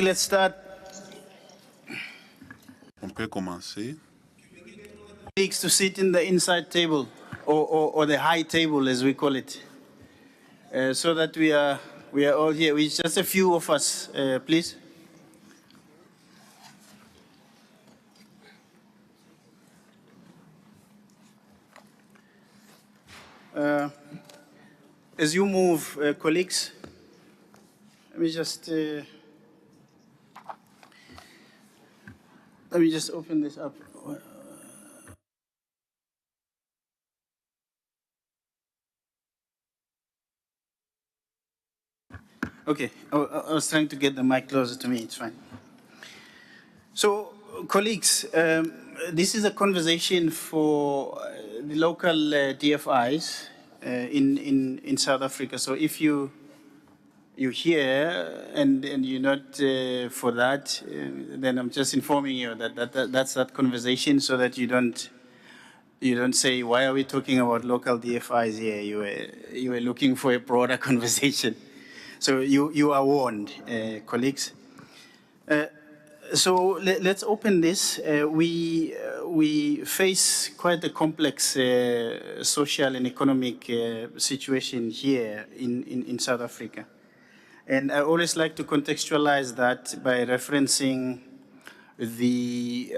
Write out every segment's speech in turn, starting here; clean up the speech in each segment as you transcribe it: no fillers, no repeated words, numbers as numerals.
Let's start. On peut commencer. Colleagues to sit in the inside table, or the high table as we call it, so that we are all here. We just a few of us, please. As you move, colleagues, let me just open this up. Okay, I was trying to get the mic closer to me. It's fine. So, colleagues, this is a conversation for the local DFIs in South Africa. So, if you're here and you're not for that, then I'm just informing you that's that conversation, so that you don't say, why are we talking about local DFIs here? You were looking for a broader conversation. So you are warned, colleagues. So let's open this. We face quite a complex social and economic situation here in South Africa. And I always like to contextualize that by referencing the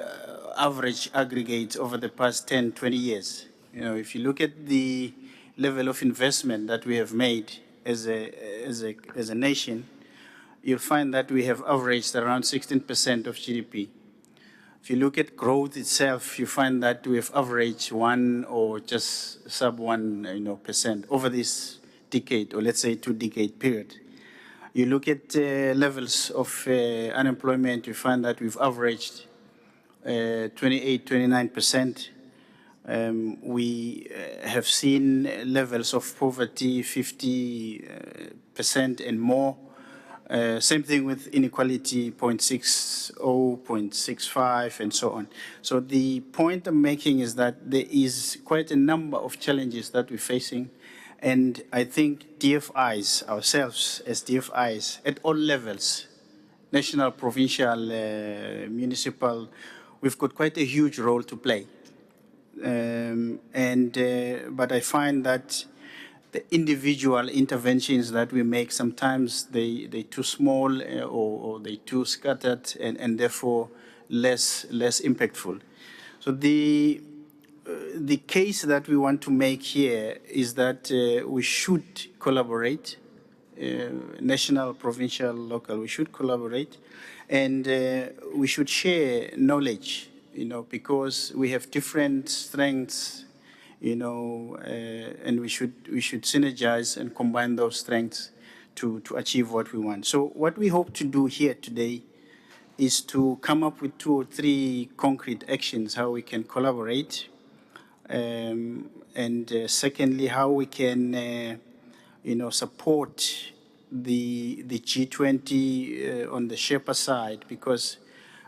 average aggregate over the past 10, 20 years. You know, if you look at the level of investment that we have made as a nation, you'll find that we have averaged around 16% of GDP. If you look at growth itself, you find that we have averaged 1 or just sub 1%, over this decade, or let's say 2-decade period. You look at levels of unemployment, you find that we've averaged 28, 29%. We have seen levels of poverty 50% and more. Same thing with inequality, 0.60, 0.65, and so on. So the point I'm making is that there is quite a number of challenges that we're facing. And I think DFIs, ourselves as DFIs, at all levels, national, provincial, municipal, we've got quite a huge role to play. But I find that the individual interventions that we make, sometimes they're too small or they're too scattered, and therefore less impactful. So the case that we want to make here is that we should collaborate, national, provincial, local. We should collaborate, and we should share knowledge, because we have different strengths, and we should synergize and combine those strengths to achieve what we want. So what we hope to do here today is to come up with 2 or 3 concrete actions, how we can collaborate, and secondly, how we can, support the G20 on the Sherpa side, because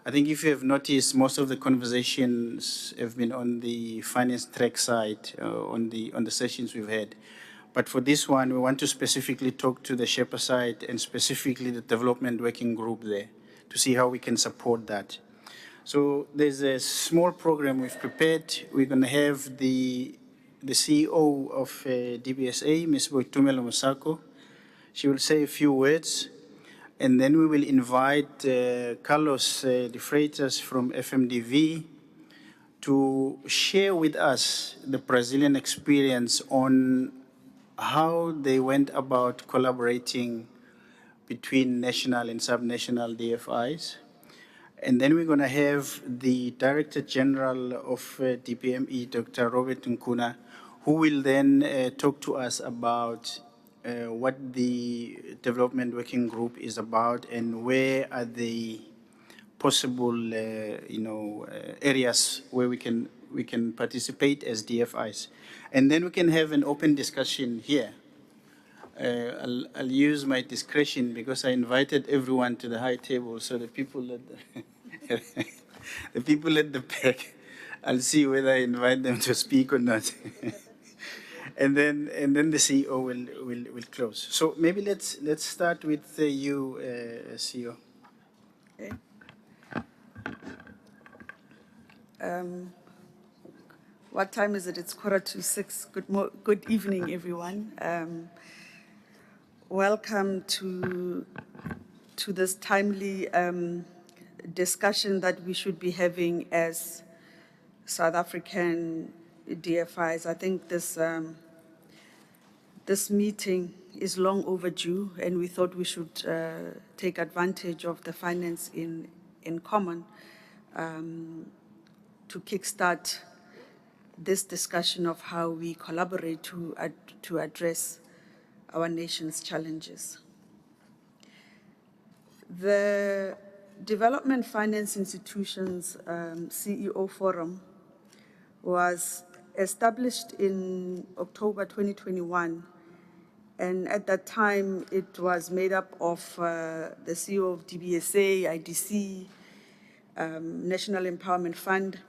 I think if you have noticed, most of the conversations have been on the finance track side, on the sessions we've had. But for this one, we want to specifically talk to the Sherpa side, and specifically the development working group there, to see how we can support that. So there's a small program we've prepared. We're going to have the CEO of DBSA, Ms. Boitumelo Mosako. She will say a few words. And then we will invite Carlos de Freitas from FMDV to share with us the Brazilian experience on how they went about collaborating between national and subnational DFIs. And then we're going to have the Director General of DPME, Dr. Robert Nkuna, who will then talk to us about what the development working group is about, and where are the possible areas where we can participate as DFIs. And then we can have an open discussion here. I'll use my discretion, because I invited everyone to the high table, so the people at the people at the back, I'll see whether I invite them to speak or not. And then the CEO will close. So maybe let's start with you, CEO. Okay. What time is it? It's 5:45. Good evening, everyone. Welcome to this timely discussion that we should be having as South African DFIs. I think this meeting is long overdue, and we thought we should take advantage of the Finance in Common to kickstart this discussion of how we collaborate to address our nation's challenges. The Development Finance Institutions CEO Forum was established in October 2021, and at that time it was made up of the CEO of DBSA, IDC, National Empowerment Fund,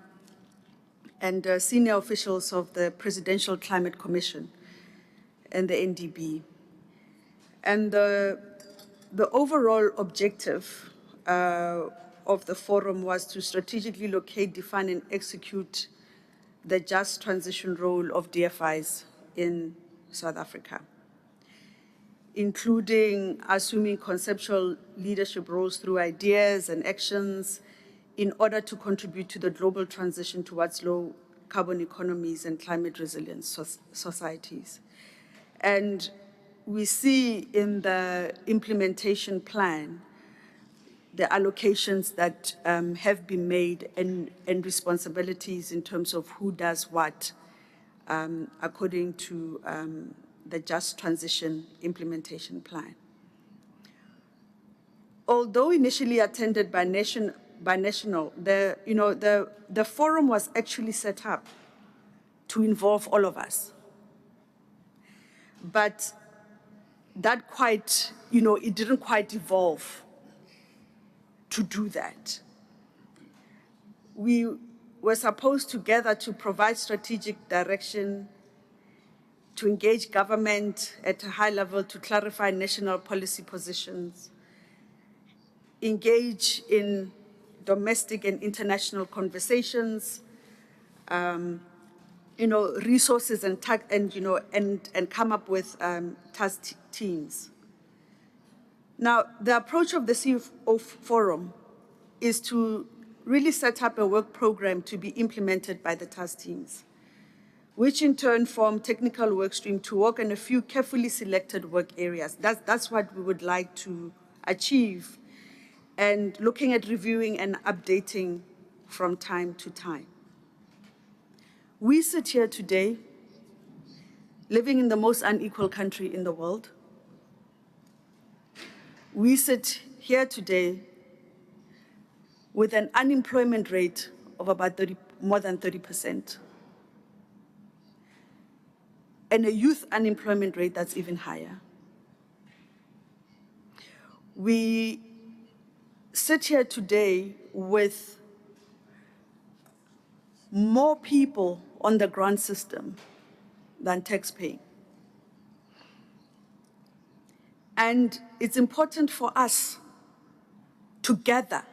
and senior officials of the Presidential Climate Commission and the NDB. And the overall objective of the forum was to strategically locate, define, and execute the just transition role of DFIs in South Africa, including assuming conceptual leadership roles through ideas and actions in order to contribute to the global transition towards low carbon economies and climate resilient societies. And we see in the implementation plan the allocations that have been made and responsibilities in terms of who does what according to the Just Transition Implementation Plan. Although initially attended by national, the forum was actually set up to involve all of us. But that it didn't quite evolve to do that. We were supposed to gather to provide strategic direction, to engage government at a high level to clarify national policy positions, engage in domestic and international conversations, resources and come up with task teams. Now, the approach of the CFO Forum is to really set up a work program to be implemented by the task teams, which in turn form technical work stream to work on a few carefully selected work areas. That's what we would like to achieve, and looking at reviewing and updating from time to time. We sit here today, living in the most unequal country in the world. We sit here today with an unemployment rate of about more than 30%, and a youth unemployment rate that's even higher. We sit here today with more people on the grant system than taxpaying. And it's important for us together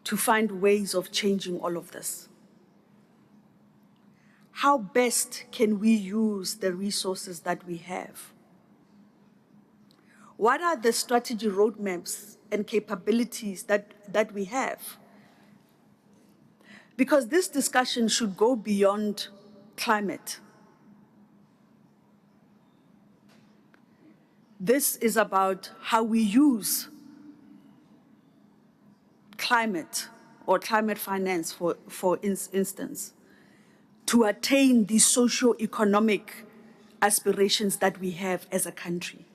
to find ways of changing all of this. How best can we use the resources that we have? What are the strategy roadmaps and capabilities that we have? Because this discussion should go beyond climate. This is about how we use climate or climate finance, for instance, to attain the socio-economic aspirations that we have as a country.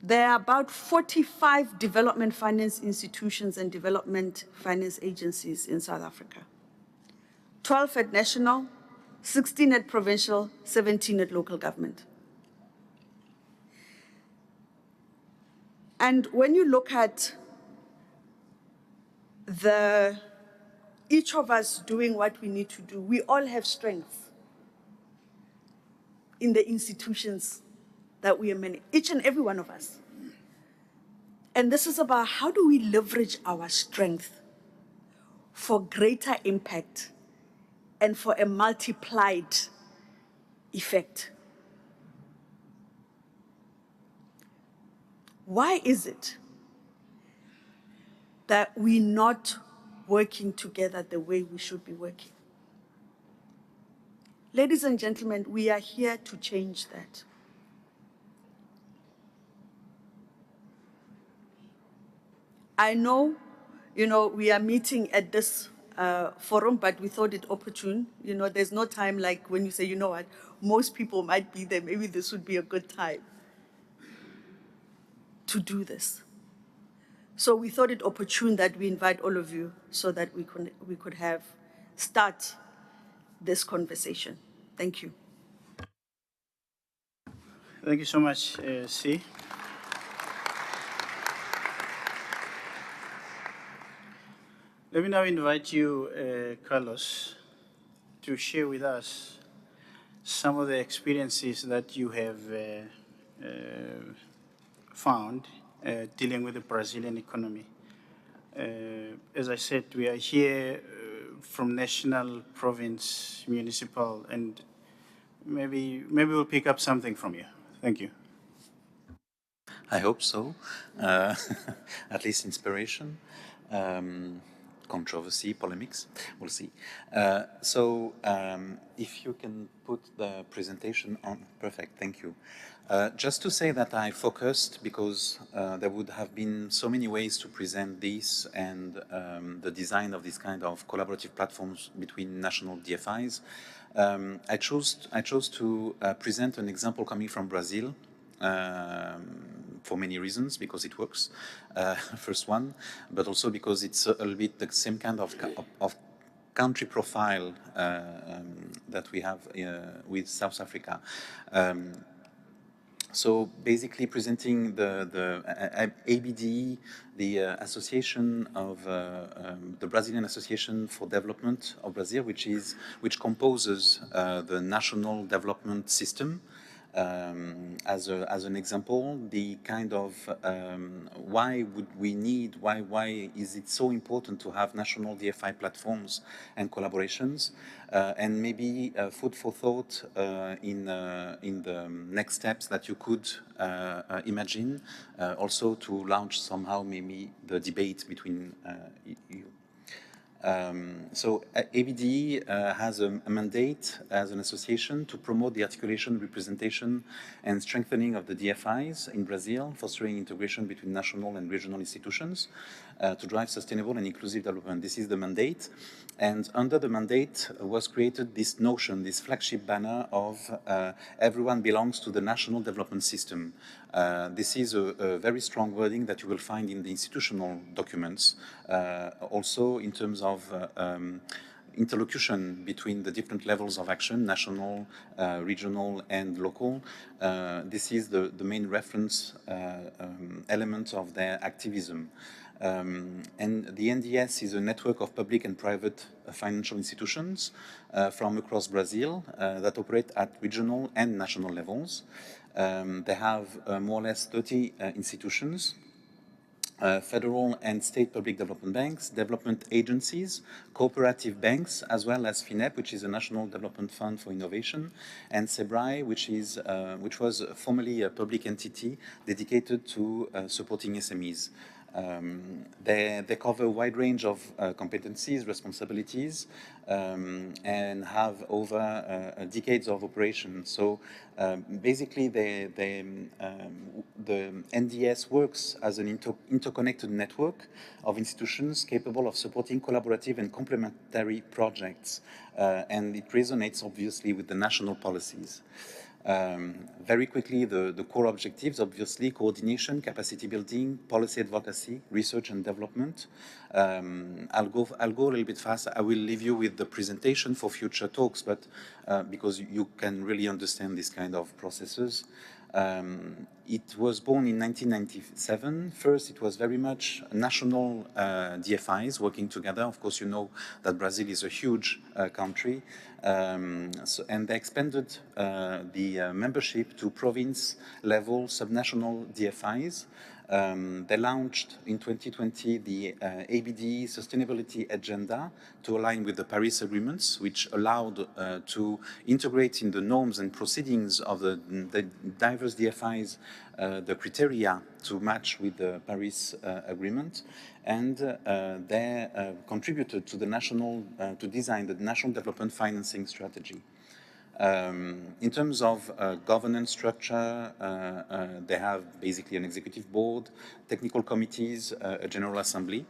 There are about 45 development finance institutions and development finance agencies in South Africa. 12 at national, 16 at provincial, 17 at local government. And when you look at each of us doing what we need to do, we all have strengths in the institutions that we are each and every one of us. And this is about how do we leverage our strength for greater impact and for a multiplied effect. Why is it that we're not working together the way we should be working? Ladies and gentlemen, we are here to change that. I know, we are meeting at this forum, but we thought it opportune. There's no time like when you say, you know what, most people might be there. Maybe this would be a good time to do this. So we thought it opportune that we invite all of you so that we could start this conversation. Thank you. Thank you so much, C. Let me now invite you, Carlos, to share with us some of the experiences that you have found dealing with the Brazilian economy. As I said, we are here from national, province, municipal, and maybe we'll pick up something from you. Thank you. I hope so. At least inspiration. Controversy, polemics, we'll see. If you can put the presentation on, perfect, thank you. Just to say that I focused because there would have been so many ways to present this and the design of this kind of collaborative platforms between national DFIs. I chose to present an example coming from Brazil. For many reasons, because it works, first one, but also because it's a little bit the same kind of country profile that we have with South Africa. So basically presenting the ABD, the association of the Brazilian Association for Development of Brazil, which composes the national development system. As an example, the kind of why is it so important to have national DFI platforms and collaborations, and maybe food for thought in the next steps that you could imagine, also to launch somehow maybe the debate between you. ABD has a mandate as an association to promote the articulation, representation, and strengthening of the DFIs in Brazil, fostering integration between national and regional institutions to drive sustainable and inclusive development. This is the mandate. And under the mandate was created this notion, this flagship banner of everyone belongs to the national development system. This is a very strong wording that you will find in the institutional documents, also in terms of interlocution between the different levels of action, national, regional, and local. This is the main reference element of their activism. And the NDS is a network of public and private financial institutions from across Brazil that operate at regional and national levels. They have more or less 30 institutions, federal and state public development banks, development agencies, cooperative banks, as well as FINEP, which is a National Development Fund for Innovation, and SEBRAE, which was formerly a public entity dedicated to supporting SMEs. They cover a wide range of competencies, responsibilities, and have over decades of operation. So basically, the NDS works as an interconnected network of institutions capable of supporting collaborative and complementary projects, and it resonates obviously with the national policies. Very quickly, the core objectives, obviously, coordination, capacity building, policy advocacy, research and development. I'll go a little bit fast. I will leave you with the presentation for future talks, but because you can really understand this kind of processes. It was born in 1997. First, it was very much national DFIs working together. Of course, you know that Brazil is a huge country. And they expanded the membership to province-level subnational DFIs. They launched in 2020 the ABD Sustainability Agenda to align with the Paris agreements, which allowed to integrate in the norms and proceedings of the diverse DFIs the criteria to match with the Paris agreement. And they contributed to the to design the national development financing strategy. In terms of governance structure, they have basically an executive board, technical committees, a general assembly.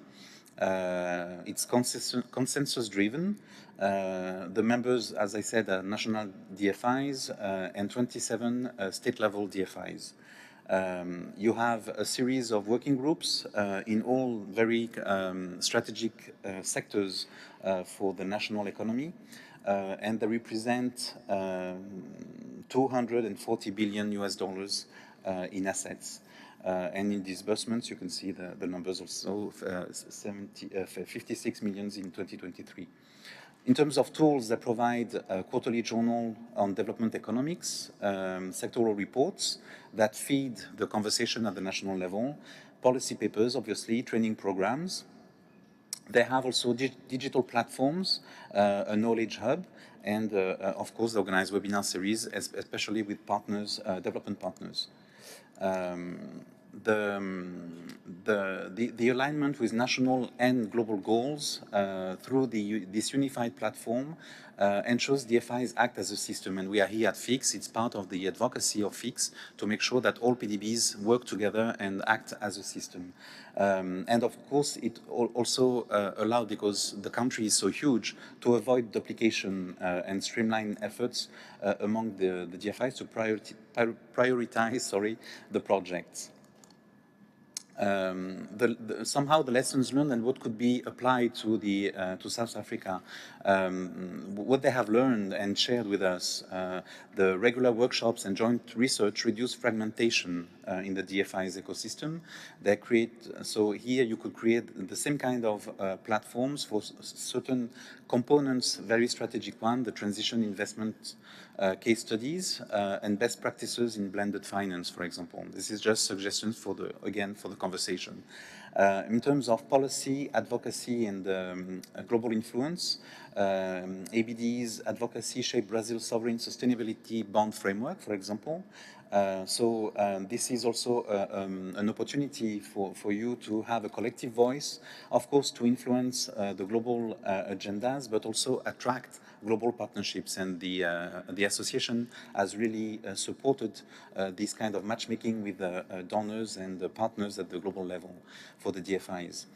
It's consensus-driven. The members, as I said, are national DFIs and 27 state-level DFIs. You have a series of working groups in all very strategic sectors for the national economy. And they represent 240 billion US dollars in assets. And in disbursements, you can see the numbers also, 56 millions in 2023. In terms of tools, they provide a quarterly journal on development economics, sectoral reports that feed the conversation at the national level, policy papers, obviously, training programs. They have also digital platforms, a knowledge hub, and of course, they organize webinar series, especially with partners, development partners. The alignment with national and global goals through this unified platform ensures DFIs act as a system, and we are here at FIX. It's part of the advocacy of FIX to make sure that all PDBs work together and act as a system. And of course, it also allowed, because the country is so huge, to avoid duplication and streamline efforts among the DFIs to prioritize the projects. Somehow the lessons learned and what could be applied to to South Africa, what they have learned and shared with us, the regular workshops and joint research reduce fragmentation in the DFI's ecosystem. They so here you could create the same kind of platforms for certain components, very strategic one, the transition investment case studies and best practices in blended finance, for example. This is just suggestions for the conversation. In terms of policy, advocacy, and global influence, ABD's advocacy shaped Brazil's sovereign sustainability bond framework, for example. This is also an opportunity for you to have a collective voice, of course, to influence the global agendas, but also attract global partnerships. And the association has really supported this kind of matchmaking with donors and partners at the global level for the DFIs.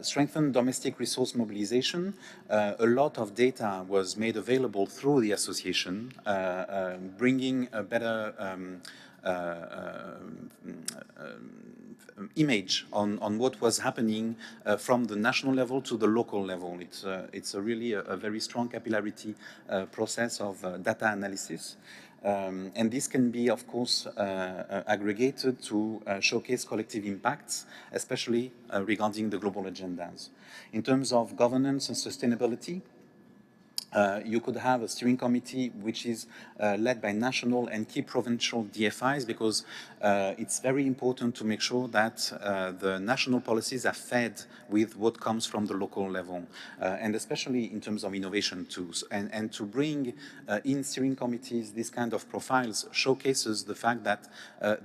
Strengthen domestic resource mobilization. A lot of data was made available through the association, bringing a better image on what was happening from the national level to the local level. It's really a very strong capillarity process of data analysis. And this can be, of course, aggregated to showcase collective impacts, especially regarding the global agendas. In terms of governance and sustainability, you could have a steering committee which is led by national and key provincial DFIs, because it's very important to make sure that the national policies are fed with what comes from the local level, and especially in terms of innovation tools. And to bring in steering committees this kind of profiles showcases the fact that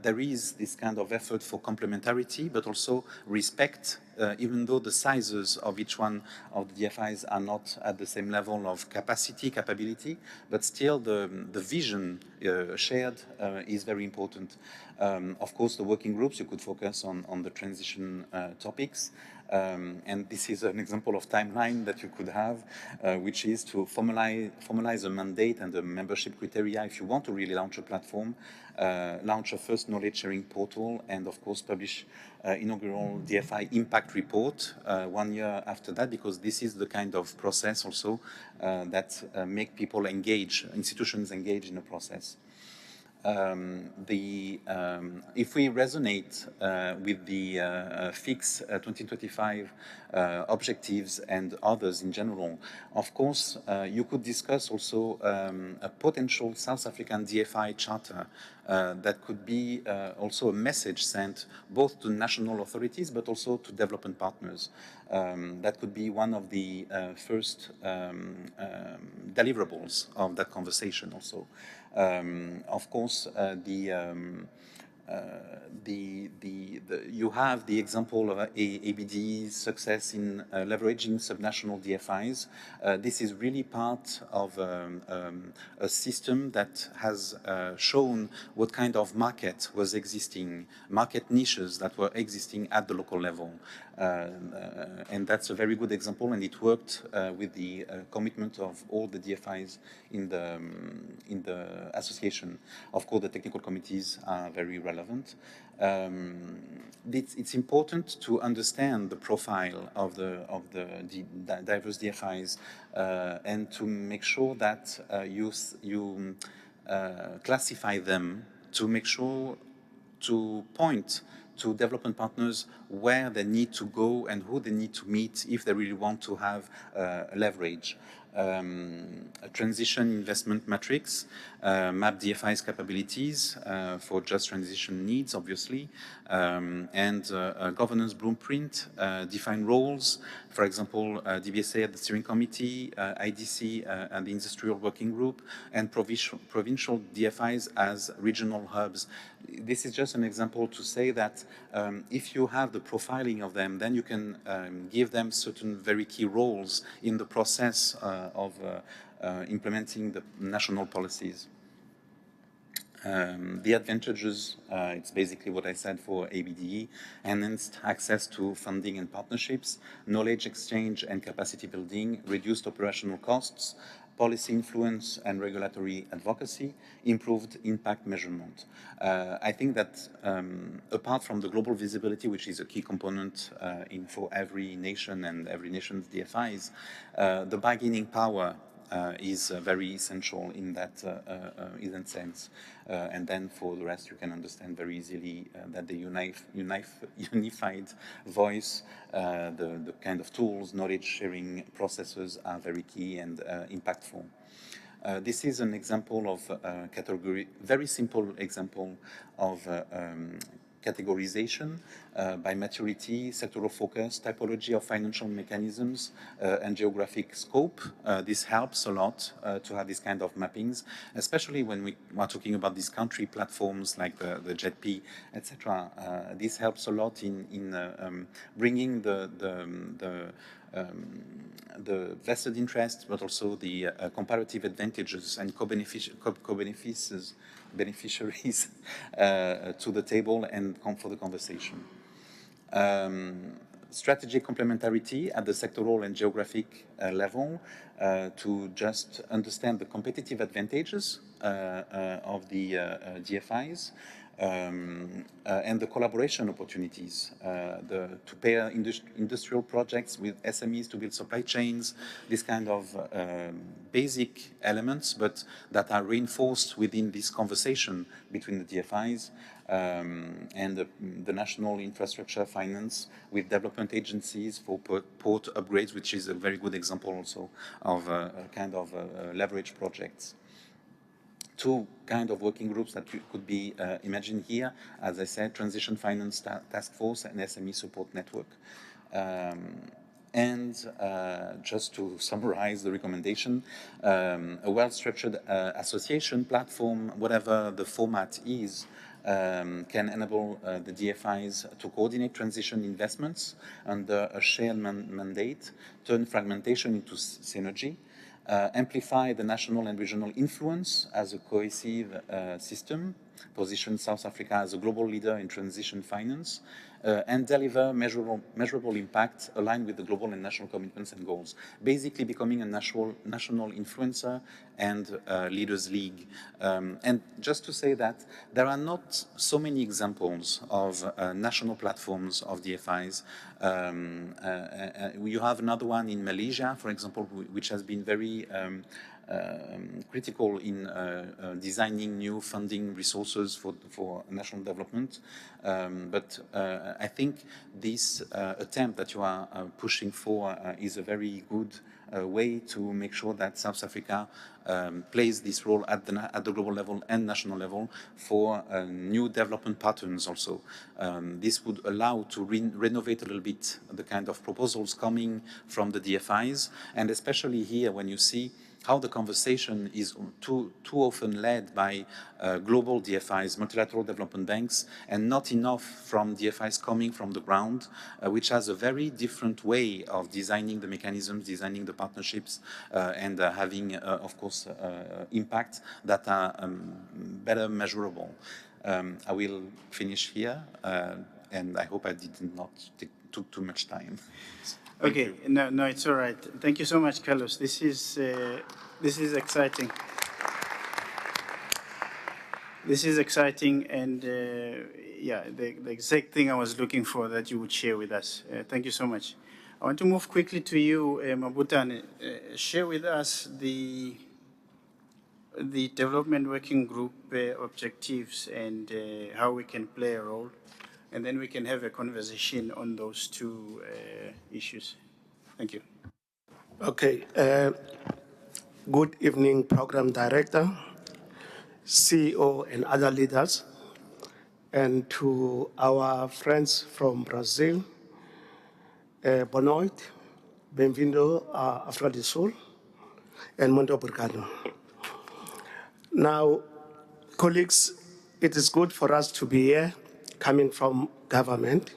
there is this kind of effort for complementarity, but also respect, even though the sizes of each one of the DFIs are not at the same level of capability, but still the vision shared is very important. Of course, the working groups, you could focus on the transition topics. And this is an example of timeline that you could have, which is to formalize a mandate and a membership criteria if you want to really launch a platform, launch a first knowledge sharing portal, and of course publish inaugural DFI impact report 1 year after that, because this is the kind of process also that make people engage, institutions engage in the process. If we resonate with the fix 2025 objectives and others in general, of course, you could discuss also a potential South African DFI charter that could be also a message sent both to national authorities but also to development partners. That could be one of the first deliverables of that conversation also. Of course, you have the example of ABD's success in leveraging subnational DFIs. This is really part of a system that has shown what kind of market was existing, market niches that were existing at the local level. And that's a very good example, and it worked with the commitment of all the DFIs in the association. Of course, the technical committees are very relevant. It's important to understand the profile of the diverse DFIs and to make sure that you classify them, to make sure to point to development partners where they need to go and who they need to meet if they really want to have leverage. A transition investment matrix, map DFI's capabilities for just transition needs, obviously, and a governance blueprint, define roles, for example, DBSA at the steering committee, IDC and the industrial working group, and provincial DFIs as regional hubs. This is just an example to say that if you have the profiling of them, then you can give them certain very key roles in the process of implementing the national policies. The advantages, it's basically what I said for ABDE, enhanced access to funding and partnerships, knowledge exchange and capacity building, reduced operational costs, policy influence and regulatory advocacy, improved impact measurement. I think that apart from the global visibility, which is a key component for every nation and every nation's DFIs, the bargaining power is very essential in that sense. And then for the rest, you can understand very easily that the unified voice, the kind of tools, knowledge sharing processes are very key and impactful. This is an example of category, very simple example of categorization by maturity, sectoral focus, typology of financial mechanisms, and geographic scope. This helps a lot to have this kind of mappings, especially when we are talking about these country platforms like the JETP, etc. This helps a lot in bringing the vested interest, but also the comparative advantages and beneficiaries to the table and for the conversation. Strategic complementarity at the sectoral and geographic level to just understand the competitive advantages of the DFIs. And the collaboration opportunities, to pair industrial projects with SMEs to build supply chains, this kind of basic elements, but that are reinforced within this conversation between the DFIs and the national infrastructure finance with development agencies for port upgrades, which is a very good example also of kind of leverage projects. Two kind of working groups that could be imagined here, as I said, Transition Finance Task Force and SME Support Network. And just to summarize the recommendation, a well-structured association platform, whatever the format is, can enable the DFIs to coordinate transition investments under a shared mandate, turn fragmentation into synergy, amplify the national and regional influence as a cohesive system, position South Africa as a global leader in transition finance, and deliver measurable impact aligned with the global and national commitments and goals. Basically becoming a national influencer and leaders league. And just to say that there are not so many examples of national platforms of DFIs. You have another one in Malaysia, for example, which has been very critical in designing new funding resources for national development. But I think this attempt that you are pushing for is a very good way to make sure that South Africa plays this role at the global level and national level for new development patterns also. This would allow to renovate a little bit the kind of proposals coming from the DFIs, and especially here when you see how the conversation is too often led by global DFIs, multilateral development banks, and not enough from DFIs coming from the ground, which has a very different way of designing the mechanisms, designing the partnerships, and having, of course, impact that are better measurable. I will finish here, and I hope I did not take too much time. Okay, no, it's all right. Thank you so much, Carlos. This is exciting. This is exciting, and yeah, the exact thing I was looking for that you would share with us. Thank you so much. I want to move quickly to you, Mabutane. Share with us the development working group objectives and how we can play a role. And then we can have a conversation on those two issues. Thank you. Okay. Good evening, Program Director, CEO, and other leaders, and to our friends from Brazil. Boa noite, bem-vindo a África do Sul, and muito obrigado. Now, colleagues, it is good for us to be here, coming from government.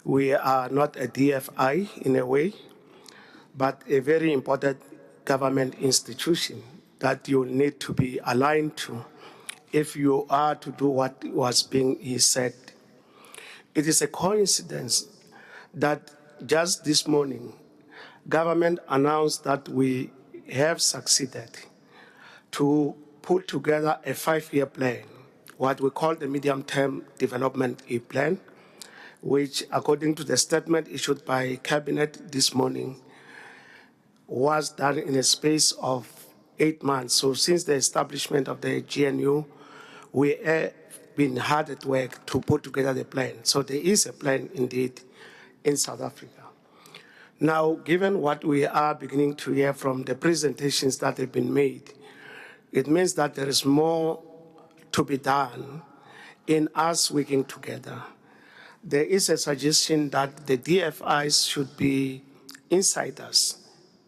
We are not a DFI in a way, but a very important government institution that you need to be aligned to if you are to do what was being said. It is a coincidence that just this morning, government announced that we have succeeded to put together a 5-year plan, what we call the medium-term development plan, which, according to the statement issued by Cabinet this morning, was done in a space of 8 months. So since the establishment of the GNU, we have been hard at work to put together the plan. So there is a plan indeed in South Africa. Now, given what we are beginning to hear from the presentations that have been made, it means that there is more to be done in us working together. There is a suggestion that the DFIs should be insiders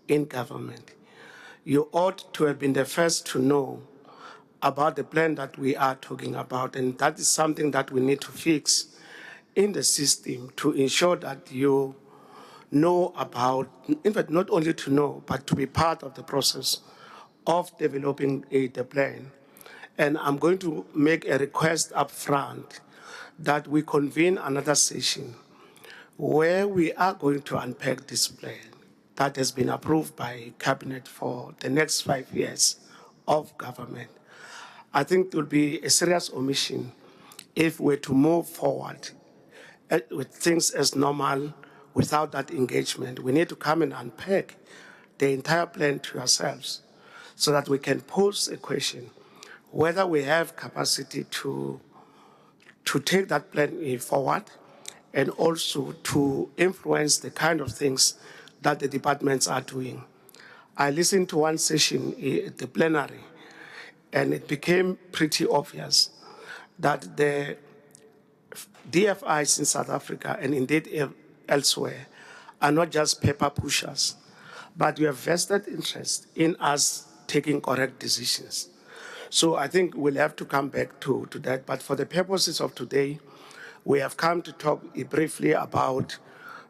in government. You ought to have been the first to know about the plan that we are talking about, and that is something that we need to fix in the system to ensure that you know about, in fact, not only to know, but to be part of the process of developing the plan. And I'm going to make a request up front that we convene another session where we are going to unpack this plan that has been approved by Cabinet for the next 5 years of government. I think it would be a serious omission if we're to move forward with things as normal without that engagement. We need to come and unpack the entire plan to ourselves so that we can pose a question whether we have capacity to take that plan forward and also to influence the kind of things that the departments are doing. I listened to one session at the plenary, and it became pretty obvious that the DFIs in South Africa and indeed elsewhere are not just paper pushers, but we have vested interest in us taking correct decisions. So I think we'll have to come back to that. But for the purposes of today, we have come to talk briefly about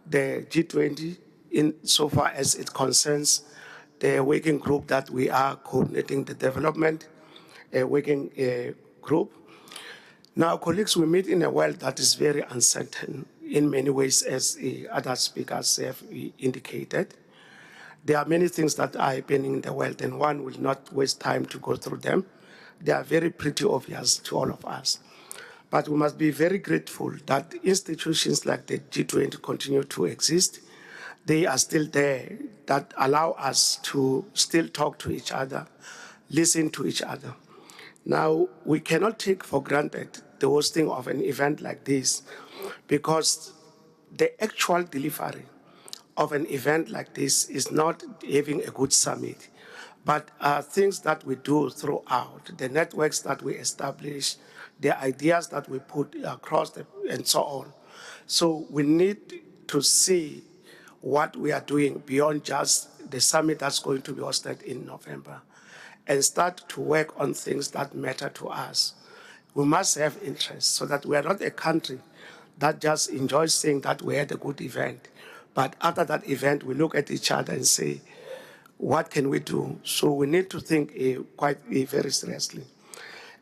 the G20 insofar as it concerns the working group that we are coordinating, the development working group. Now, colleagues, we meet in a world that is very uncertain in many ways, as other speakers have indicated. There are many things that are happening in the world, and one will not waste time to go through them. They are very pretty obvious to all of us. But we must be very grateful that institutions like the G20 continue to exist, they are still there, that allow us to still talk to each other, listen to each other. Now, we cannot take for granted the hosting of an event like this, because the actual delivery of an event like this is not having a good summit, but things that we do throughout, the networks that we establish, the ideas that we put across, and so on. So we need to see what we are doing beyond just the summit that's going to be hosted in November, and start to work on things that matter to us. We must have interest so that we are not a country that just enjoys saying that we had a good event, but after that event, we look at each other and say, what can we do? So we need to think very seriously.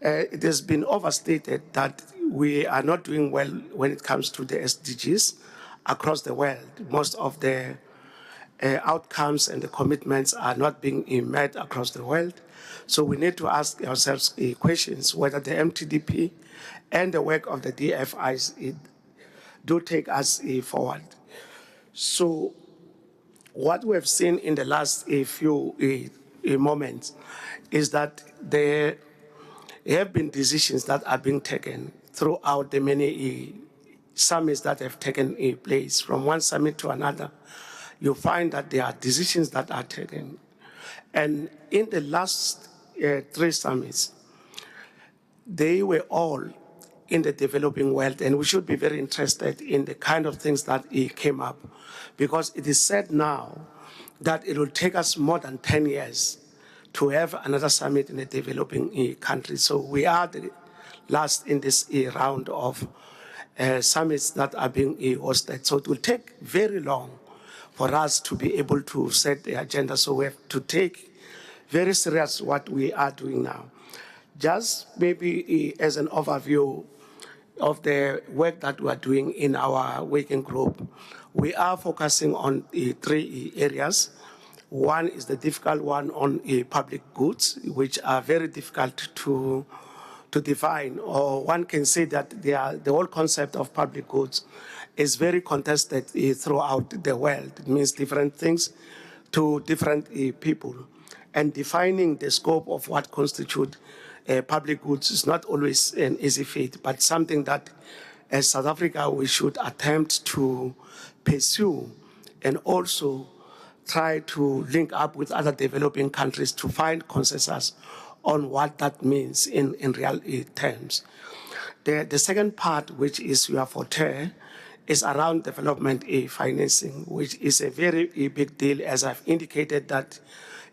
It has been overstated that we are not doing well when it comes to the SDGs across the world. Most of the outcomes and the commitments are not being met across the world. So we need to ask ourselves questions whether the MTDP and the work of the DFIs do take us forward. So what we have seen in the last few moments is that there have been decisions that are being taken throughout the many summits that have taken place. From one summit to another, you find that there are decisions that are taken. And in the last 3 summits, they were all in the developing world, and we should be very interested in the kind of things that came up, because it is said now that it will take us more than 10 years to have another summit in a developing country. So we are the last in this round of summits that are being hosted. So it will take very long for us to be able to set the agenda. So we have to take very serious what we are doing now. Just maybe as an overview of the work that we are doing in our working group, we are focusing on 3 areas. One is the difficult one on public goods, which are very difficult to define, or one can say that the whole concept of public goods is very contested throughout the world. It means different things to different people. And defining the scope of what constitutes public goods is not always an easy feat, but something that as South Africa we should attempt to pursue, and also try to link up with other developing countries to find consensus on what that means in real terms. The second part, which is your forte, is around development financing, which is a very big deal, as I've indicated that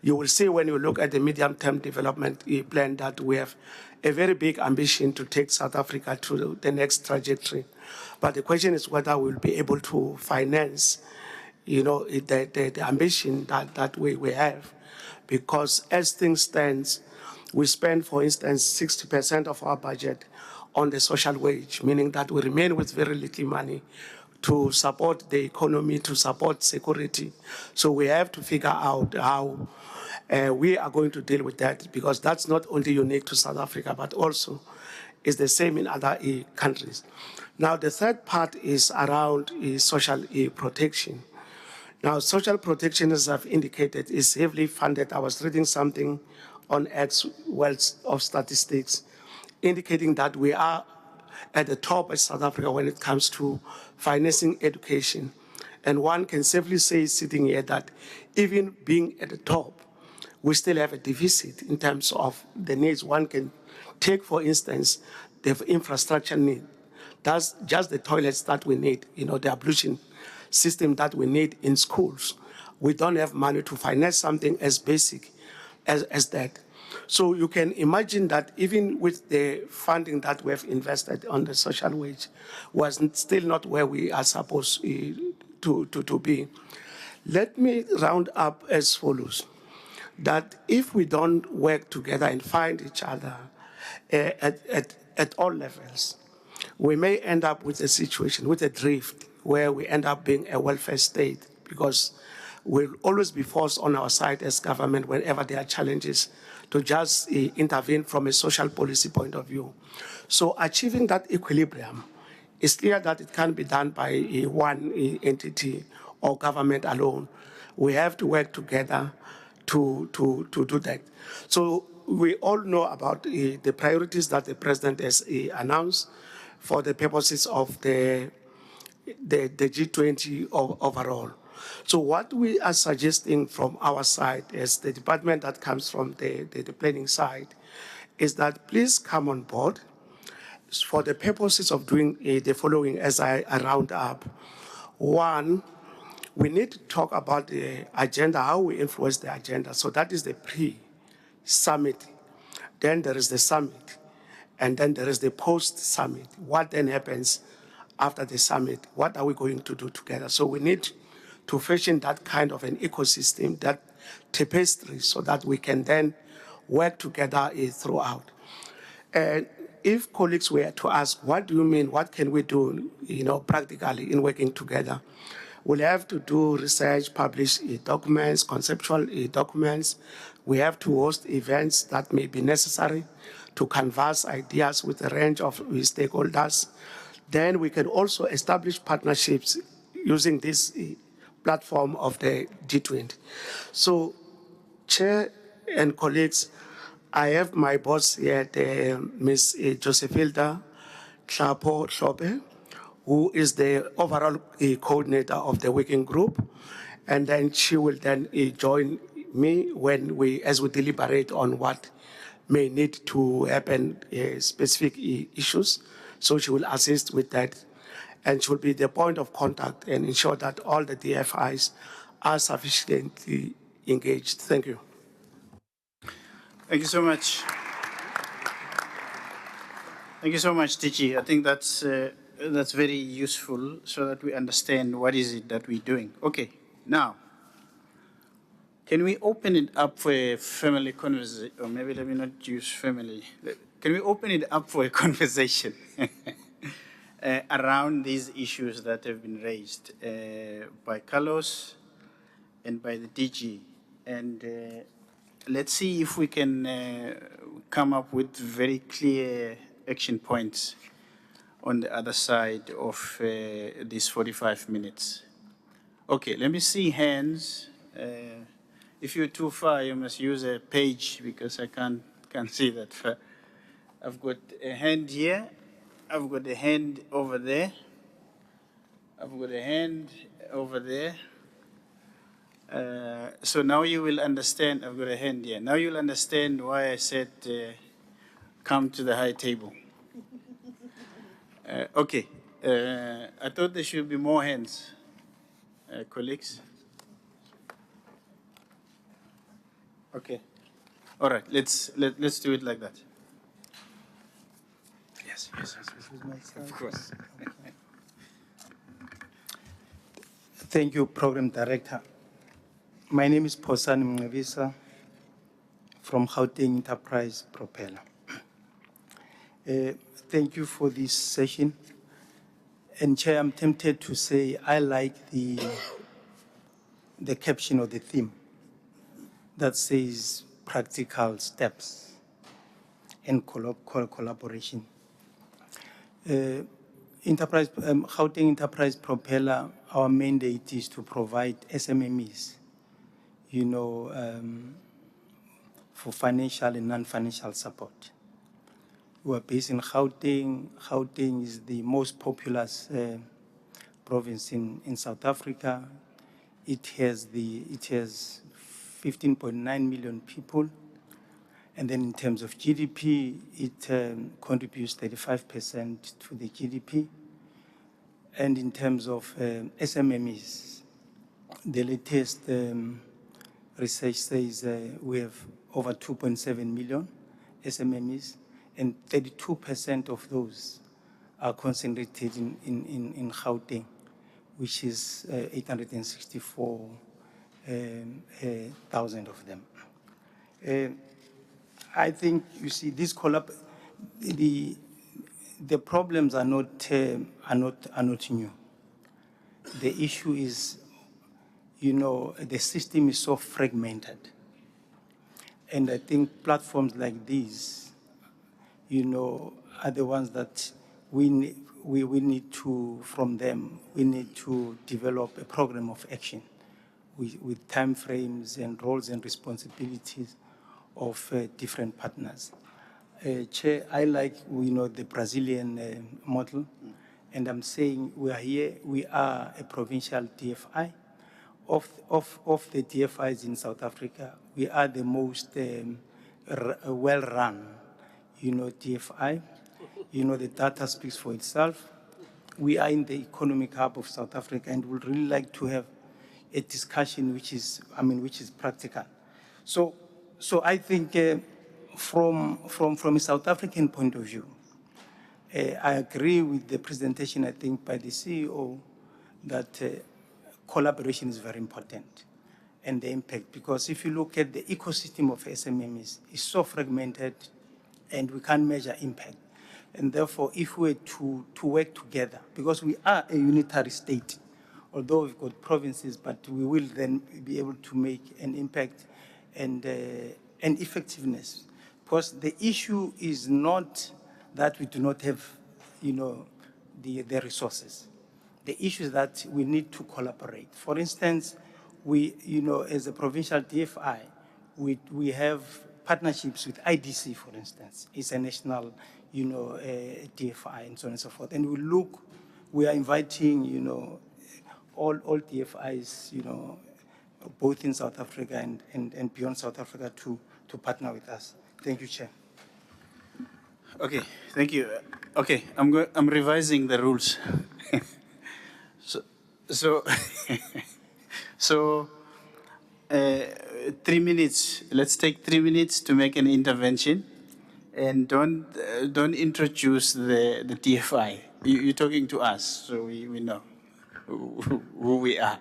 you will see when you look at the medium-term development plan that we have a very big ambition to take South Africa to the next trajectory. But the question is whether we'll be able to finance, the ambition that we have. Because as things stand, we spend, for instance, 60% of our budget on the social wage, meaning that we remain with very little money to support the economy, to support security. So we have to figure out how we are going to deal with that, because that's not only unique to South Africa, but also is the same in other countries. Now, the third part is around social protection. Now, social protection, as I've indicated, is heavily funded. I was reading something on X Wealth of Statistics indicating that we are at the top as South Africa when it comes to financing education. And one can safely say, sitting here, that even being at the top, we still have a deficit in terms of the needs. One can take, for instance, the infrastructure need. That's just the toilets that we need, the ablution system that we need in schools. We don't have money to finance something as basic as that. So you can imagine that even with the funding that we have invested on the social wage, was still not where we are supposed to be. Let me round up as follows, that if we don't work together and find each other at all levels, we may end up with a situation, with a drift, where we end up being a welfare state, because we'll always be forced on our side as government whenever there are challenges to just intervene from a social policy point of view. So achieving that equilibrium, it's clear that it can't be done by one entity or government alone. We have to work together to do that. So we all know about the priorities that the president has announced for the purposes of the G20 overall. So what we are suggesting from our side as the department that comes from the planning side is that please come on board for the purposes of doing the following as I round up. One, we need to talk about the agenda, how we influence the agenda. So that is the pre-summit. Then there is the summit. And then there is the post-summit. What then happens after the summit? What are we going to do together? So we need to fashion that kind of an ecosystem, that tapestry, so that we can then work together throughout. And if colleagues were to ask, what do you mean, what can we do, practically in working together? We'll have to do research, publish documents, conceptual documents. We have to host events that may be necessary to canvass ideas with a range of stakeholders. Then we can also establish partnerships using this platform of the G20. So, Chair and colleagues, I have my boss here, Ms. Josephilda Hlapo-Hlope, who is the overall coordinator of the working group. And then she will then join me as we deliberate on what may need to happen, specific issues. So she will assist with that. And she will be the point of contact and ensure that all the DFIs are sufficiently engaged. Thank you. Thank you so much. Thank you so much, Tichi. I think that's very useful so that we understand what is it that we're doing. Okay, now, can we open it up for a family conversation? Or maybe let me not use family. Can we open it up for a conversation around these issues that have been raised by Carlos and by the DG? And let's see if we can come up with very clear action points on the other side of these 45 minutes. Okay, let me see hands. If you're too far, you must use a page because I can't see that far. I've got a hand here. I've got a hand over there. I've got a hand over there. So now you will understand. I've got a hand here. Now you'll understand why I said come to the high table. Okay. I thought there should be more hands, colleagues. Okay. All right. Let's do it like that. Yes. Of course. Thank you, Program Director. My name is Posani Mngavisa from Gauteng Enterprise Propeller. Thank you for this session. And Chair, I'm tempted to say I like the caption of the theme that says practical steps and collaboration. Gauteng Enterprise Propeller, our mandate is to provide SMMEs, for financial and non-financial support. We are based in Gauteng. Gauteng is the most populous province in South Africa. It has 15.9 million people. And then in terms of GDP, it contributes 35% to the GDP. And in terms of SMMEs, the latest research says we have over 2.7 million SMMEs, and 32% of those are concentrated in Gauteng, which is 864,000 of them. I think, you see, this the problems are not new. The issue is, the system is so fragmented. And I think platforms like these, are the ones that we need to, from them, we need to develop a program of action with timeframes and roles and responsibilities of different partners. Chair, I like, the Brazilian model, and I'm saying we are a provincial DFI. Of the DFIs in South Africa, we are the most well-run, DFI. The data speaks for itself. We are in the economic hub of South Africa, and would really like to have a discussion which is practical. So I think from a South African point of view, I agree with the presentation, I think, by the CEO that collaboration is very important and the impact, because if you look at the ecosystem of SMMEs, it's so fragmented and we can't measure impact. And therefore, if we were to work together, because we are a unitary state, although we've got provinces, but we will then be able to make an impact and effectiveness. Because the issue is not that we do not have, the resources. The issue is that we need to collaborate. For instance, we, as a provincial DFI, we have partnerships with IDC, for instance. It's a national, DFI and so on and so forth. And we are inviting, all DFIs, both in South Africa and beyond South Africa to partner with us. Thank you, Chair. Okay, thank you. Okay, I'm revising the rules. So 3 minutes. Let's take 3 minutes to make an intervention, and don't introduce the DFI. You're talking to us, so we know who we are.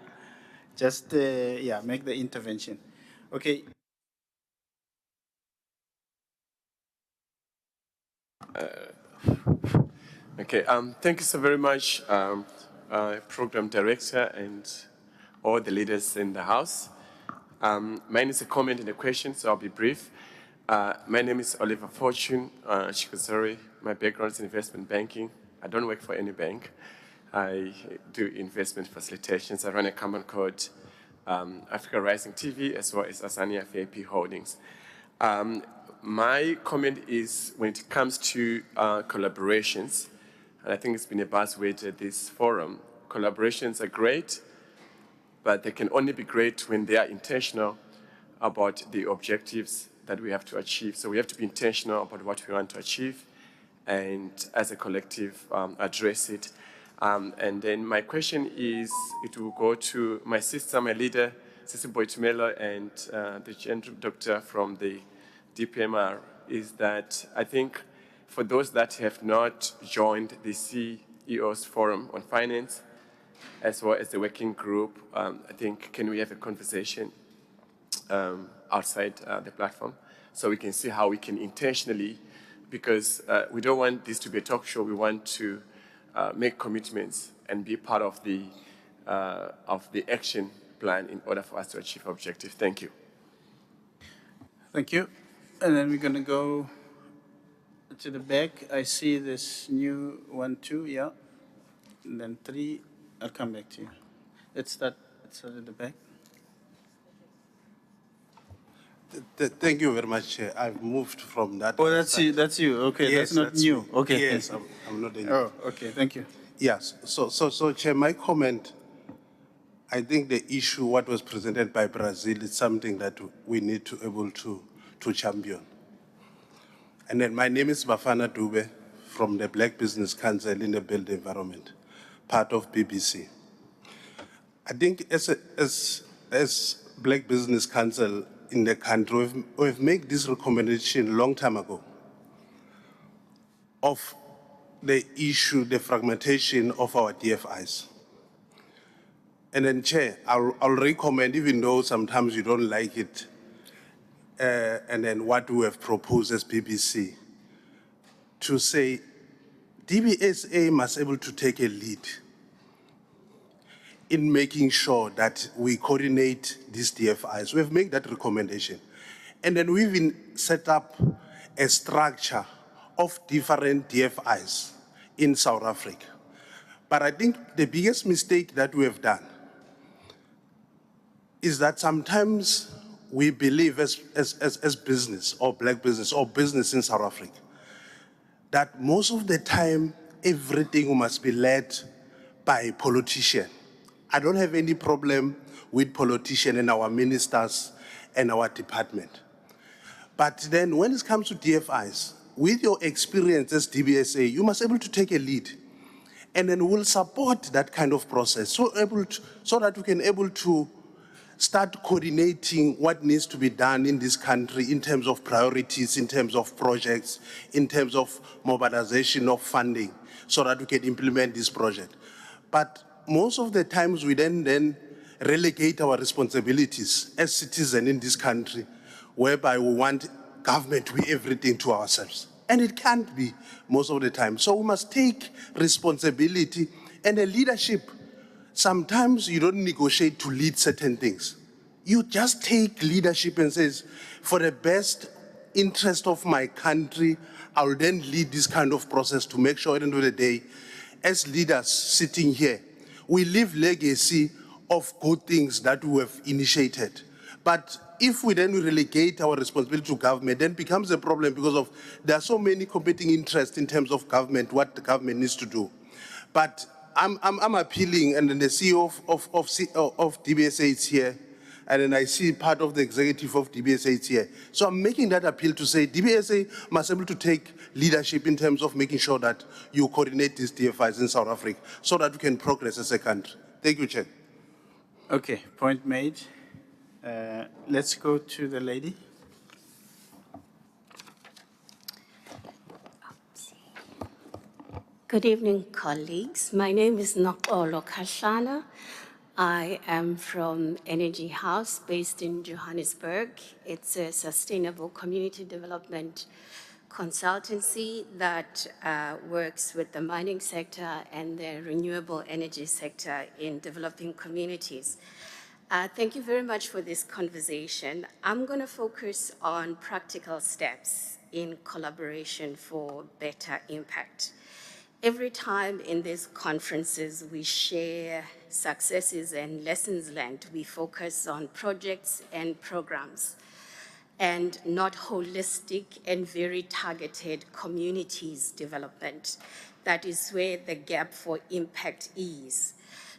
Just make the intervention. Okay. Okay, thank you so very much, Program Director and all the leaders in the House. Mine is a comment and a question, so I'll be brief. My name is Oliver Fortune Chikozori. My background is in investment banking. I don't work for any bank. I do investment facilitations. I run a company called Africa Rising TV, as well as Asania FAP Holdings. My comment is when it comes to collaborations, and I think it's been a buzzword at this forum, collaborations are great, but they can only be great when they are intentional about the objectives that we have to achieve. So we have to be intentional about what we want to achieve and as a collective address it. And then my question is, it will go to my sister, my leader, Sisi Boitumelo, and the general doctor from the DPMR, is that I think for those that have not joined the CEO's Forum on Finance, as well as the working group, I think, can we have a conversation outside the platform so we can see how we can intentionally, because we don't want this to be a talk show, we want to make commitments and be part of the action plan in order for us to achieve objectives. Thank you. Thank you. And then we're going to go to the back. I see this new 1, 2, yeah. And then 3. I'll come back to you. Let's start at the back. Thank you very much, Chair. I've moved from that. Oh, that's you. That's you. Okay, yes, that's not new. Me. Okay. Yes, I'm not new. Oh, okay. Thank you. Yes. So, Chair, my comment. I think the issue, what was presented by Brazil, is something that we need to able to champion. And then my name is Bafana Dube from the Black Business Council in the Built Environment, part of BBC. I think as Black Business Council in the country, we've made this recommendation a long time ago of the issue, the fragmentation of our DFIs. And then, Chair, I'll recommend, even though sometimes you don't like it, and then what we have proposed as BBC, to say DBSA must be able to take a lead in making sure that we coordinate these DFIs. We've made that recommendation. And then we've even set up a structure of different DFIs in South Africa. But I think the biggest mistake that we have done is that sometimes we believe as business or black business or business in South Africa, that most of the time, everything must be led by a politician. I don't have any problem with politicians and our ministers and our department. But then when it comes to DFIs, with your experience as DBSA, you must be able to take a lead. And then we'll support that kind of process so that we can able to start coordinating what needs to be done in this country in terms of priorities, in terms of projects, in terms of mobilization of funding, so that we can implement this project. But most of the times we then relegate our responsibilities as citizens in this country, whereby we want government to be everything to ourselves. And it can't be most of the time. So we must take responsibility and a leadership. Sometimes you don't negotiate to lead certain things. You just take leadership and says, for the best interest of my country, I will then lead this kind of process to make sure at the end of the day, as leaders sitting here, we leave legacy of good things that we have initiated. But if we then relegate our responsibility to government, then it becomes a problem because there are so many competing interests in terms of government, what the government needs to do. But I'm appealing, and then the CEO of DBSA is here, and then I see part of the executive of DBSA is here. So I'm making that appeal to say DBSA must be able to take leadership in terms of making sure that you coordinate these DFIs in South Africa so that we can progress as a country. Thank you, Chair. Okay, point made. Let's go to the lady. Good evening, colleagues. My name is Nokolo Kashlana. I am from Energy House based in Johannesburg. It's a sustainable community development consultancy that works with the mining sector and the renewable energy sector in developing communities. Thank you very much for this conversation. I'm going to focus on practical steps in collaboration for better impact. Every time in these conferences we share successes and lessons learned, we focus on projects and programs and not holistic and very targeted communities development. That is where the gap for impact is.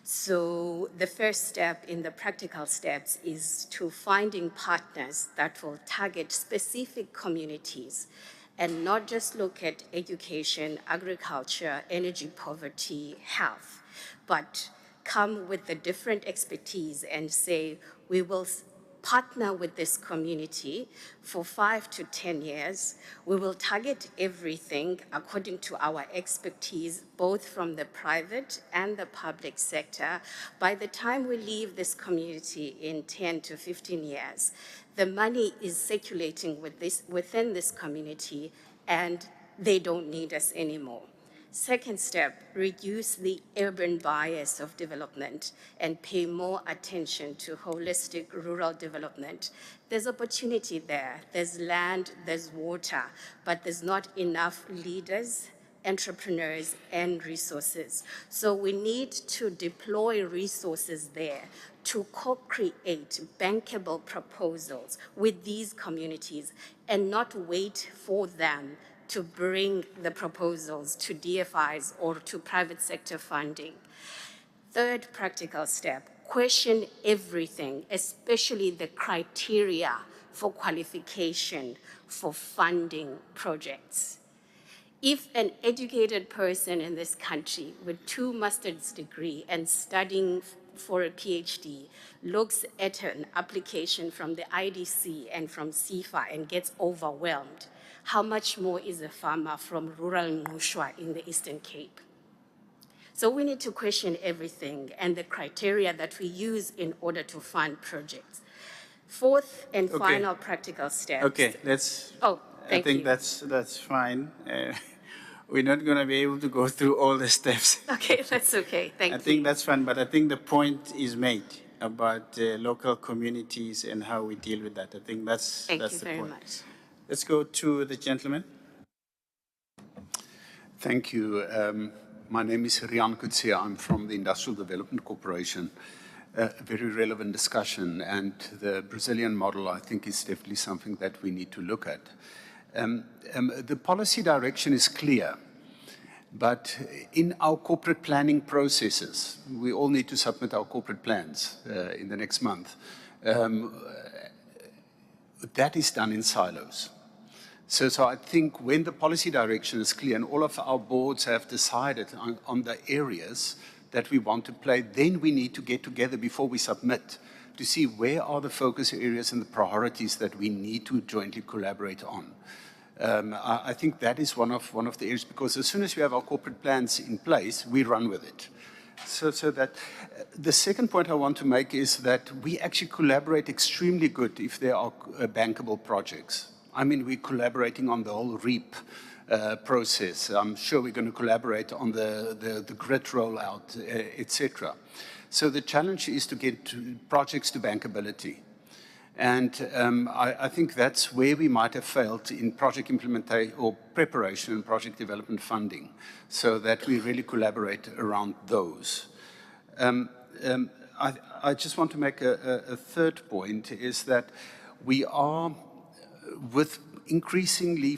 So the first step in the practical steps is to finding partners that will target specific communities and not just look at education, agriculture, energy poverty, health, but come with the different expertise and say, we will partner with this community for 5 to 10 years. We will target everything according to our expertise, both from the private and the public sector. By the time we leave this community in 10 to 15 years, the money is circulating within this community and they don't need us anymore. Second step, reduce the urban bias of development and pay more attention to holistic rural development. There's opportunity there. There's land, there's water, but there's not enough leaders, entrepreneurs, and resources. So we need to deploy resources there to co-create bankable proposals with these communities and not wait for them to bring the proposals to DFIs or to private sector funding. Third practical step, question everything, especially the criteria for qualification for funding projects. If an educated person in this country with 2 master's degrees and studying for a PhD looks at an application from the IDC and from CIFA and gets overwhelmed, how much more is a farmer from rural Ngushwa in the Eastern Cape? So we need to question everything and the criteria that we use in order to fund projects. Fourth and final practical steps. Okay, let's. Oh, thank you. I think that's fine. We're not going to be able to go through all the steps. Okay, that's okay. Thank you. I think that's fine, but I think the point is made about local communities and how we deal with that. I think that's the point. Thank you very much. Let's go to the gentleman. Thank you. My name is Rian Kutsia. I'm from the Industrial Development Corporation. A very relevant discussion, and the Brazilian model, I think, is definitely something that we need to look at. The policy direction is clear, but in our corporate planning processes, we all need to submit our corporate plans in the next month. That is done in silos. So I think when the policy direction is clear and all of our boards have decided on the areas that we want to play, then we need to get together before we submit to see where are the focus areas and the priorities that we need to jointly collaborate on. I think that is one of the areas, because as soon as we have our corporate plans in place, we run with it. So that the second point I want to make is that we actually collaborate extremely good if there are bankable projects. I mean, we're collaborating on the whole REAP process. I'm sure we're going to collaborate on the grid rollout, etc. So the challenge is to get projects to bankability. And I think that's where we might have failed in project implementation or preparation and project development funding, so that we really collaborate around those. I just want to make a third point, is that we are, with increasingly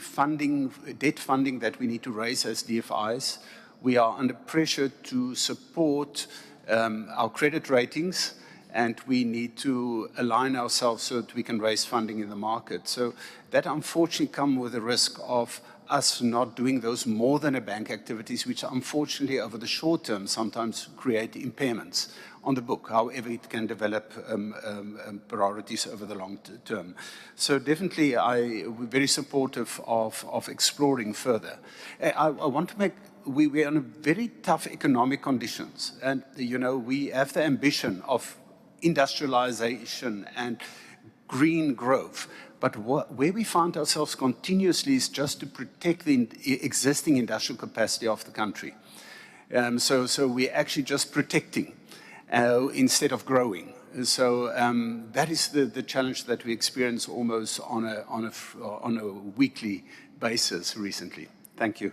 debt funding that we need to raise as DFIs, we are under pressure to support our credit ratings, and we need to align ourselves so that we can raise funding in the market. So that unfortunately comes with the risk of us not doing those more than a bank activities, which unfortunately over the short term sometimes create impairments on the book. However, it can develop priorities over the long term. So definitely we're very supportive of exploring further. I want to make, we're in very tough economic conditions, and we have the ambition of industrialization and green growth. But where we find ourselves continuously is just to protect the existing industrial capacity of the country. So we're actually just protecting instead of growing. So that is the challenge that we experience almost on a weekly basis recently. Thank you.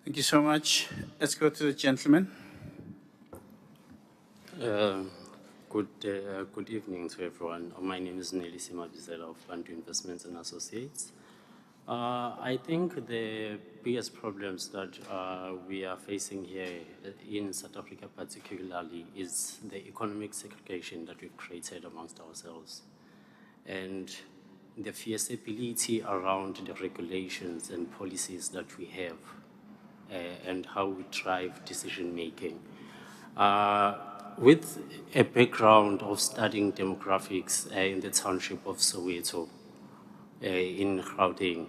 Thank you so much. Let's go to the gentleman. Good evening to everyone. My name is Nelisi Mabizela of Bantu Investments and Associates. I think the biggest problems that we are facing here in South Africa particularly is the economic segregation that we've created amongst ourselves, and the feasibility around the regulations and policies that we have and how we drive decision making. With a background of studying demographics in the township of Soweto in Gauteng,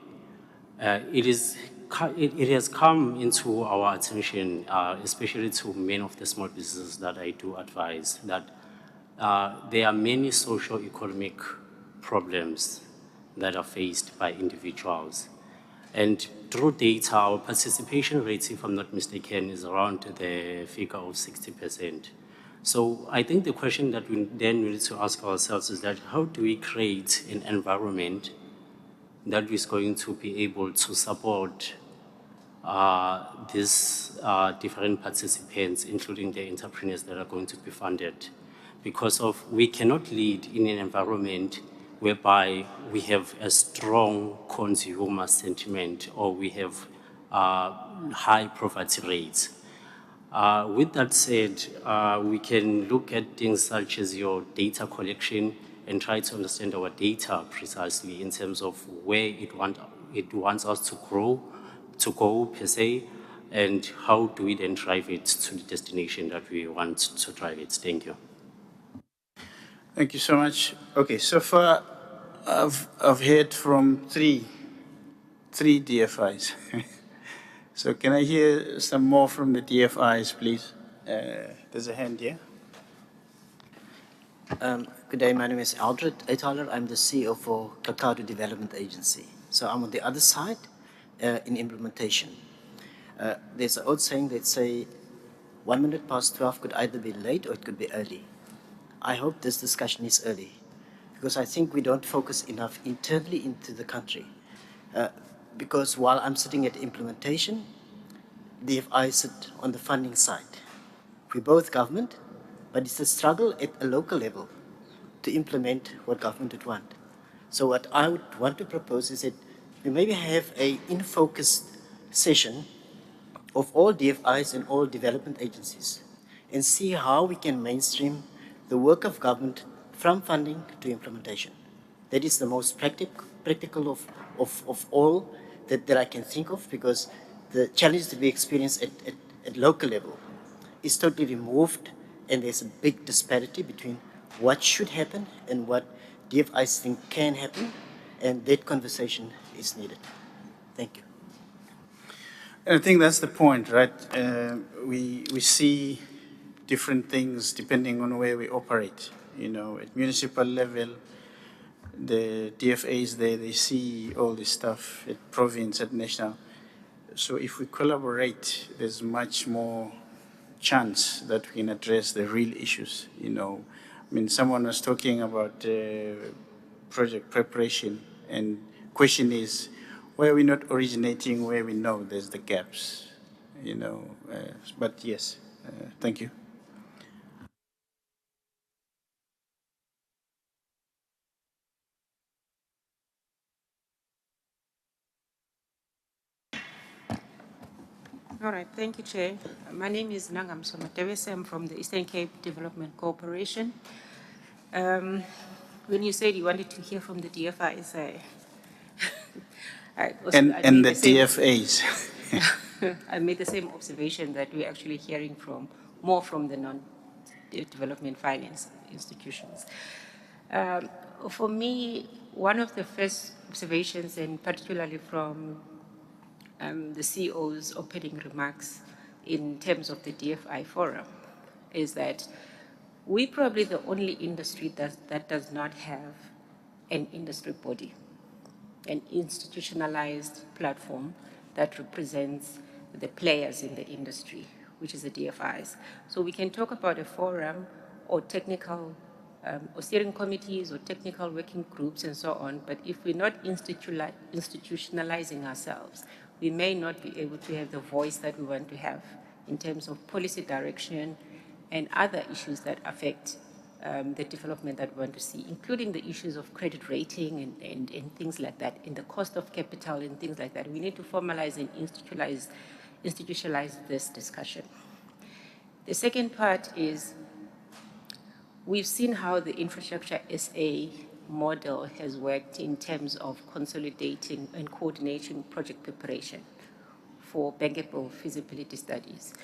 it has come into our attention, especially to many of the small businesses that I do advise, that there are many socio-economic problems that are faced by individuals. And through data, our participation rate, if I'm not mistaken, is around the figure of 60%. So I think the question that we then need to ask ourselves is that how do we create an environment that is going to be able to support these different participants, including the entrepreneurs that are going to be funded? Because we cannot lead in an environment whereby we have a strong consumer sentiment or we have high poverty rates. With that said, we can look at things such as your data collection and try to understand our data precisely in terms of where it wants us to go per se, and how do we then drive it to the destination that we want to drive it. Thank you. Thank you so much. Okay, so far I've heard from three DFIs. So can I hear some more from the DFIs, please? There's a hand here. Good day, my name is Aldred Etaler. I'm the CEO for Kakadu Development Agency. So I'm on the other side in implementation. There's an old saying that say 1 minute past 12 could either be late or it could be early. I hope this discussion is early, because I think we don't focus enough internally into the country. Because while I'm sitting at implementation, DFI sit on the funding side. We're both government, but it's a struggle at a local level to implement what government would want. So what I would want to propose is that we maybe have a in-focus session of all DFIs and all development agencies and see how we can mainstream the work of government from funding to implementation. That is the most practical of all that I can think of, because the challenges that we experience at local level is totally removed, and there's a big disparity between what should happen and what DFIs think can happen, and that conversation is needed. Thank you. And I think that's the point, right? We see different things depending on where we operate. You know, at municipal level, the DFAs there, they see all this stuff at province, at national. So if we collaborate, there's much more chance that we can address the real issues, you know. I mean, someone was talking about project preparation, and question is, why are we not originating where we know there's the gaps, you know? But yes, thank you. All right, thank you, Chair. My name is Nangam Somatewese. I'm from the Eastern Cape Development Corporation. When you said you wanted to hear from the DFIs, And the DFAs. I made the same observation that we're actually hearing more from the non-development finance institutions. For me, one of the first observations, and particularly from the CEO's opening remarks in terms of the DFI forum, is that we're probably the only industry that does not have an industry body, an institutionalized platform that represents the players in the industry, which is the DFIs. So we can talk about a forum or technical or steering committees or technical working groups and so on, but if we're not institutionalizing ourselves, we may not be able to have the voice that we want to have in terms of policy direction and other issues that affect the development that we want to see, including the issues of credit rating and things like that, and the cost of capital and things like that. We need to formalize and institutionalize this discussion. The second part is we've seen how the Infrastructure SA model has worked in terms of consolidating and coordinating project preparation for bankable feasibility studies.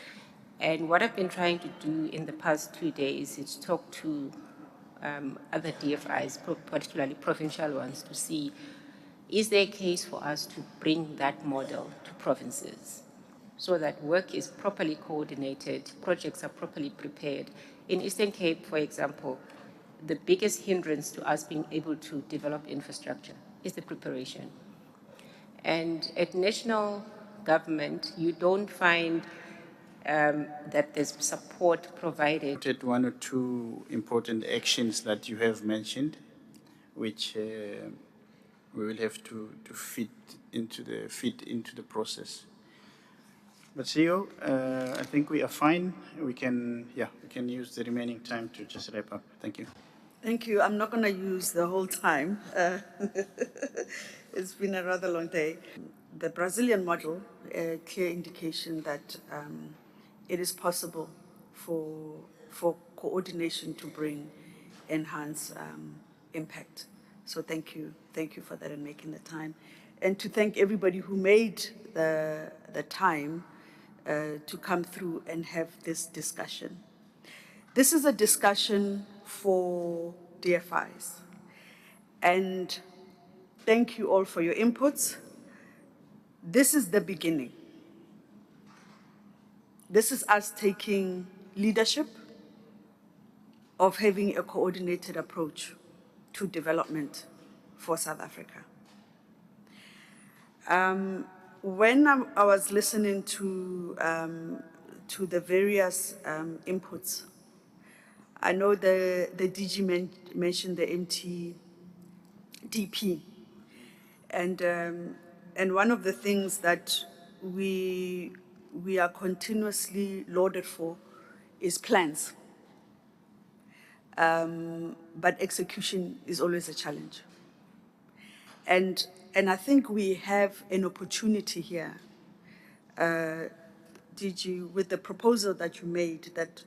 And what I've been trying to do in the past 2 days is talk to other DFIs, particularly provincial ones, to see, is there a case for us to bring that model to provinces so that work is properly coordinated, projects are properly prepared. In Eastern Cape, for example, the biggest hindrance to us being able to develop infrastructure is the preparation. And at national government, you don't find that there's support provided. One or two important actions that you have mentioned, which we will have to fit into the process. But CEO, I think we are fine. We can use the remaining time to just wrap up. Thank you. Thank you. I'm not going to use the whole time. It's been a rather long day. The Brazilian model, a clear indication that it is possible for coordination to bring enhanced impact. So thank you for that and making the time. And to thank everybody who made the time to come through and have this discussion. This is a discussion for DFIs. And thank you all for your inputs. This is the beginning. This is us taking leadership of having a coordinated approach to development for South Africa. When I was listening to the various inputs, I know the DG mentioned the MTDP, and one of the things that we we are continuously lauded for is plans. But execution is always a challenge. And I think we have an opportunity here, DG, with the proposal that you made, that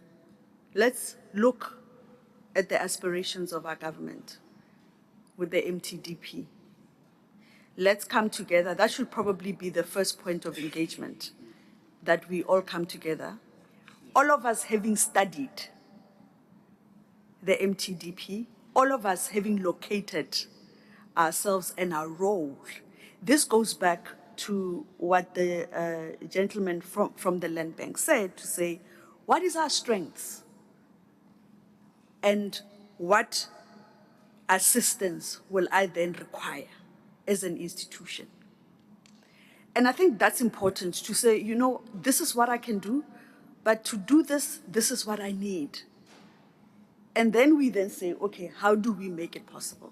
let's look at the aspirations of our government with the MTDP. Let's come together. That should probably be the first point of engagement, that we all come together. All of us having studied the MTDP, all of us having located ourselves and our role. This goes back to what the gentleman from the Land Bank said, to say, what is our strengths? And what assistance will I then require as an institution? And I think that's important to say, you know, this is what I can do, but to do this, this is what I need. And then we then say, okay, how do we make it possible?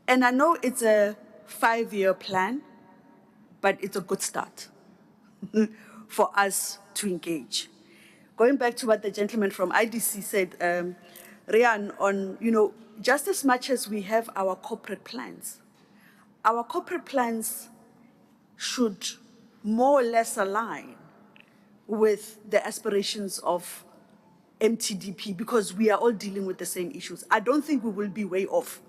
And I know it's a 5-year plan, but it's a good start for us to engage. Going back to what the gentleman from IDC said, Rian, on, you know, just as much as we have our corporate plans should more or less align with the aspirations of MTDP, because we are all dealing with the same issues. I don't think we will be way off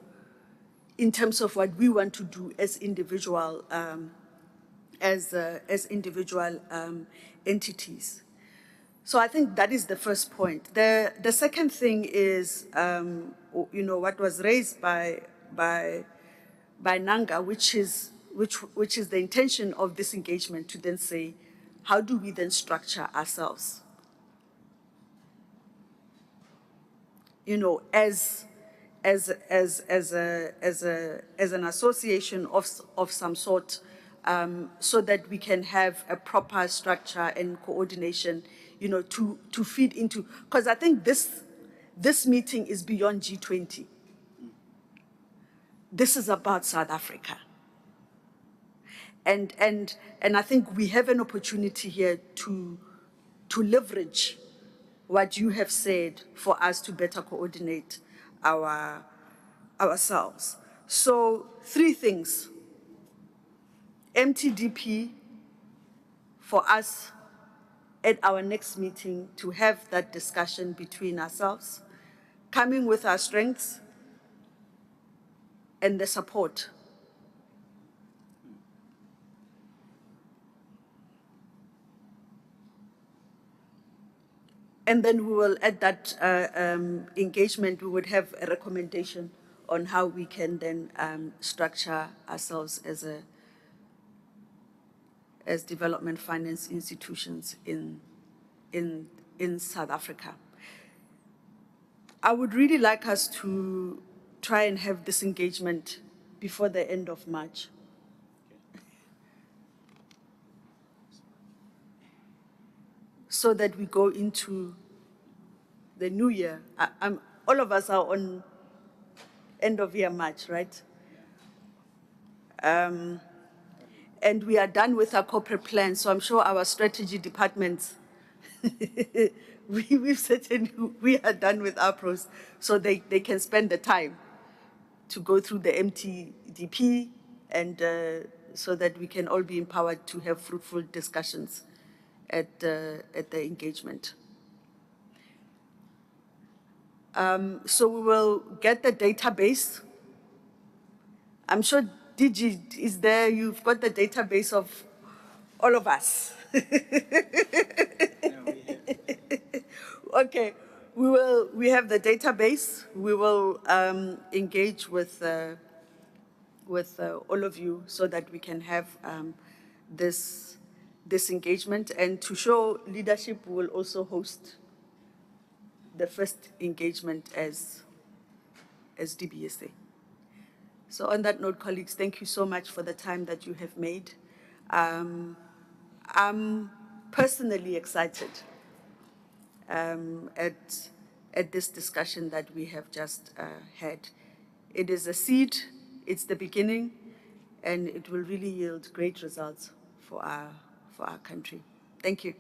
in terms of what we want to do as individual, entities. So I think that is the first point. The second thing is, you know, what was raised by Nanga, which is the intention of this engagement, to then say, how do we then structure ourselves? You know, as an association of some sort, so that we can have a proper structure and coordination, you know, to feed into, because I think this meeting is beyond G20. This is about South Africa. And I think we have an opportunity here to leverage what you have said for us to better coordinate ourselves. So 3 things. MTDP for us at our next meeting to have that discussion between ourselves, coming with our strengths and the support. And then we will, at that engagement, we would have a recommendation on how we can then structure ourselves as development finance institutions in South Africa. I would really like us to try and have this engagement before the end of March. So that we go into the new year. All of us are on end of year March, right? And we are done with our corporate plan, so I'm sure our strategy departments, we've certainly, we are done with our pros, so they can spend the time to go through the MTDP, and so that we can all be empowered to have fruitful discussions at the engagement. So we will get the database. I'm sure DG is there. You've got the database of all of us. Okay, we have the database. We will engage with all of you so that we can have this engagement, and to show leadership, we will also host the first engagement as DBSA. So on that note, colleagues, thank you so much for the time that you have made. I'm personally excited at this discussion that we have just had. It is a seed, it's the beginning, and it will really yield great results for for our country. Thank you.